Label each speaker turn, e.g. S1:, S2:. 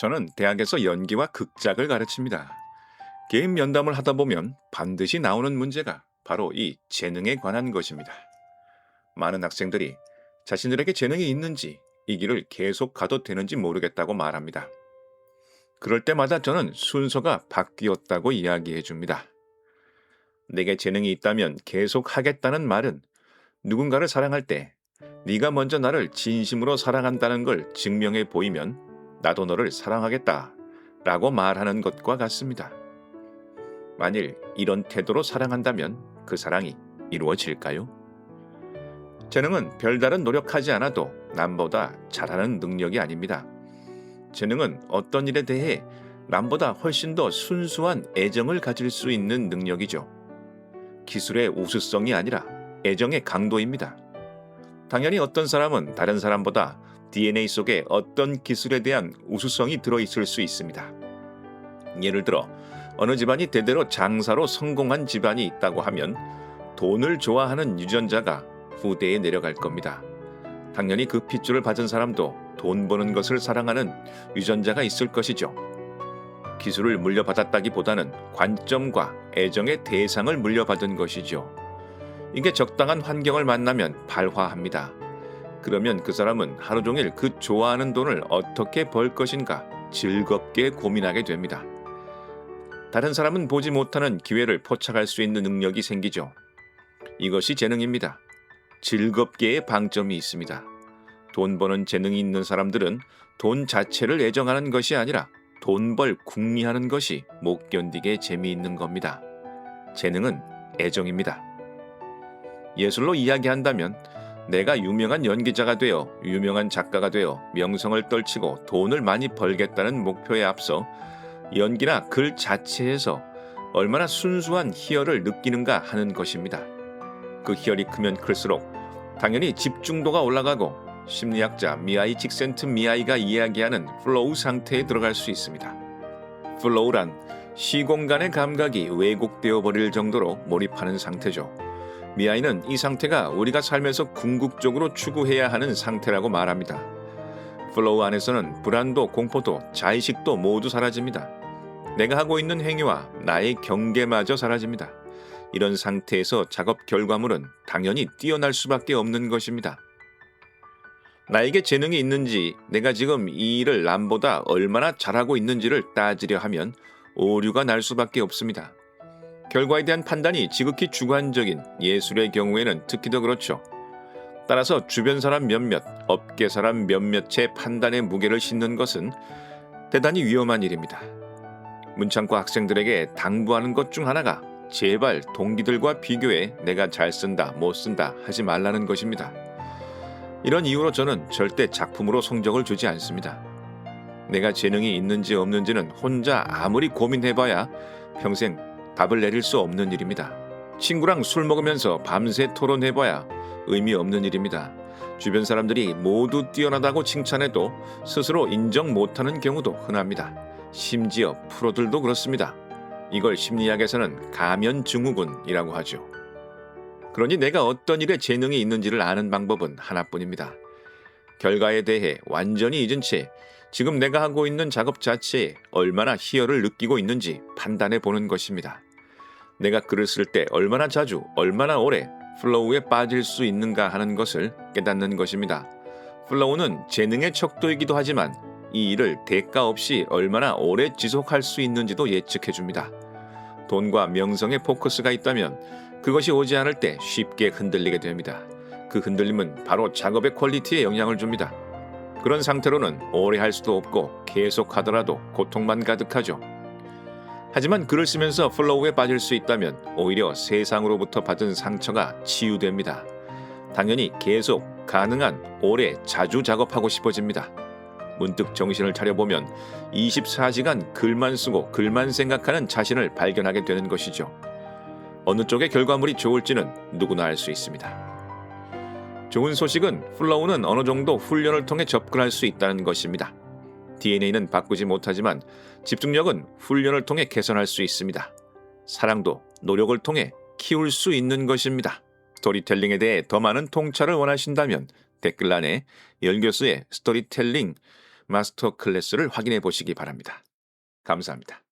S1: 저는 대학에서 연기와 극작을 가르칩니다. 개인 면담을 하다 보면 반드시 나오는 문제가 바로 이 재능에 관한 것입니다. 많은 학생들이 자신들에게 재능이 있는지 이 길을 계속 가도 되는지 모르겠다고 말합니다. 그럴 때마다 저는 순서가 바뀌었다고 이야기해 줍니다. 내게 재능이 있다면 계속 하겠다는 말은 누군가를 사랑할 때 네가 먼저 나를 진심으로 사랑한다는 걸 증명해 보이면 나도 너를 사랑하겠다 라고 말하는 것과 같습니다. 만일 이런 태도로 사랑한다면 그 사랑이 이루어질까요? 재능은 별다른 노력하지 않아도 남보다 잘하는 능력이 아닙니다. 재능은 어떤 일에 대해 남보다 훨씬 더 순수한 애정을 가질 수 있는 능력이죠. 기술의 우수성이 아니라 애정의 강도입니다. 당연히 어떤 사람은 다른 사람보다 DNA 속에 어떤 기술에 대한 우수성이 들어있을 수 있습니다. 예를 들어 어느 집안이 대대로 장사로 성공한 집안이 있다고 하면 돈을 좋아하는 유전자가 후대에 내려갈 겁니다. 당연히 그 핏줄을 받은 사람도 돈 버는 것을 사랑하는 유전자가 있을 것이죠. 기술을 물려받았다기보다는 관점과 애정의 대상을 물려받은 것이죠. 이게 적당한 환경을 만나면 발화합니다. 그러면 그 사람은 하루 종일 그 좋아하는 돈을 어떻게 벌 것인가 즐겁게 고민하게 됩니다. 다른 사람은 보지 못하는 기회를 포착할 수 있는 능력이 생기죠. 이것이 재능입니다. 즐겁게의 방점이 있습니다. 돈 버는 재능이 있는 사람들은 돈 자체를 애정하는 것이 아니라 돈 벌 궁리하는 것이 못 견디게 재미있는 겁니다. 재능은 애정입니다. 예술로 이야기한다면 내가 유명한 연기자가 되어 유명한 작가가 되어 명성을 떨치고 돈을 많이 벌겠다는 목표에 앞서 연기나 글 자체에서 얼마나 순수한 희열을 느끼는가 하는 것입니다. 그 희열이 크면 클수록 당연히 집중도가 올라가고 심리학자 미하이 직센트미하이가 이야기하는 플로우 상태에 들어갈 수 있습니다. 플로우란 시공간의 감각이 왜곡되어 버릴 정도로 몰입하는 상태죠. 미하이는 이 상태가 우리가 살면서 궁극적으로 추구해야 하는 상태라고 말합니다. 플로우 안에서는 불안도 공포도 자의식도 모두 사라집니다. 내가 하고 있는 행위와 나의 경계마저 사라집니다. 이런 상태에서 작업 결과물은 당연히 뛰어날 수밖에 없는 것입니다. 나에게 재능이 있는지 내가 지금 이 일을 남보다 얼마나 잘하고 있는지를 따지려 하면 오류가 날 수밖에 없습니다. 결과에 대한 판단이 지극히 주관적인 예술의 경우에는 특히 더 그렇죠. 따라서 주변 사람 몇몇, 업계 사람 몇몇의 판단의 무게를 싣는 것은 대단히 위험한 일입니다. 문창과 학생들에게 당부하는 것 중 하나가 제발 동기들과 비교해 내가 잘 쓴다, 못 쓴다 하지 말라는 것입니다. 이런 이유로 저는 절대 작품으로 성적을 주지 않습니다. 내가 재능이 있는지 없는지는 혼자 아무리 고민해봐야 평생 답을 내릴 수 없는 일입니다. 친구랑 술 먹으면서 밤새 토론해봐야 의미 없는 일입니다. 주변 사람들이 모두 뛰어나다고 칭찬해도 스스로 인정 못하는 경우도 흔합니다. 심지어 프로들도 그렇습니다. 이걸 심리학에서는 가면증후군이라고 하죠. 그러니 내가 어떤 일에 재능이 있는지를 아는 방법은 하나뿐입니다. 결과에 대해 완전히 잊은 채 지금 내가 하고 있는 작업 자체에 얼마나 희열을 느끼고 있는지 판단해 보는 것입니다. 내가 글을 쓸 때 얼마나 자주, 얼마나 오래 플로우에 빠질 수 있는가 하는 것을 깨닫는 것입니다. 플로우는 재능의 척도이기도 하지만 이 일을 대가 없이 얼마나 오래 지속할 수 있는지도 예측해 줍니다. 돈과 명성에 포커스가 있다면 그것이 오지 않을 때 쉽게 흔들리게 됩니다. 그 흔들림은 바로 작업의 퀄리티에 영향을 줍니다. 그런 상태로는 오래 할 수도 없고 계속 하더라도 고통만 가득하죠. 하지만 글을 쓰면서 플로우에 빠질 수 있다면 오히려 세상으로부터 받은 상처가 치유됩니다. 당연히 계속 가능한 오래 자주 작업하고 싶어집니다. 문득 정신을 차려보면 24시간 글만 쓰고 글만 생각하는 자신을 발견하게 되는 것이죠. 어느 쪽의 결과물이 좋을지는 누구나 알 수 있습니다. 좋은 소식은 플로우는 어느 정도 훈련을 통해 접근할 수 있다는 것입니다. DNA는 바꾸지 못하지만 집중력은 훈련을 통해 개선할 수 있습니다. 사랑도 노력을 통해 키울 수 있는 것입니다. 스토리텔링에 대해 더 많은 통찰을 원하신다면 댓글란에 열 교수의 스토리텔링 마스터 클래스를 확인해 보시기 바랍니다. 감사합니다.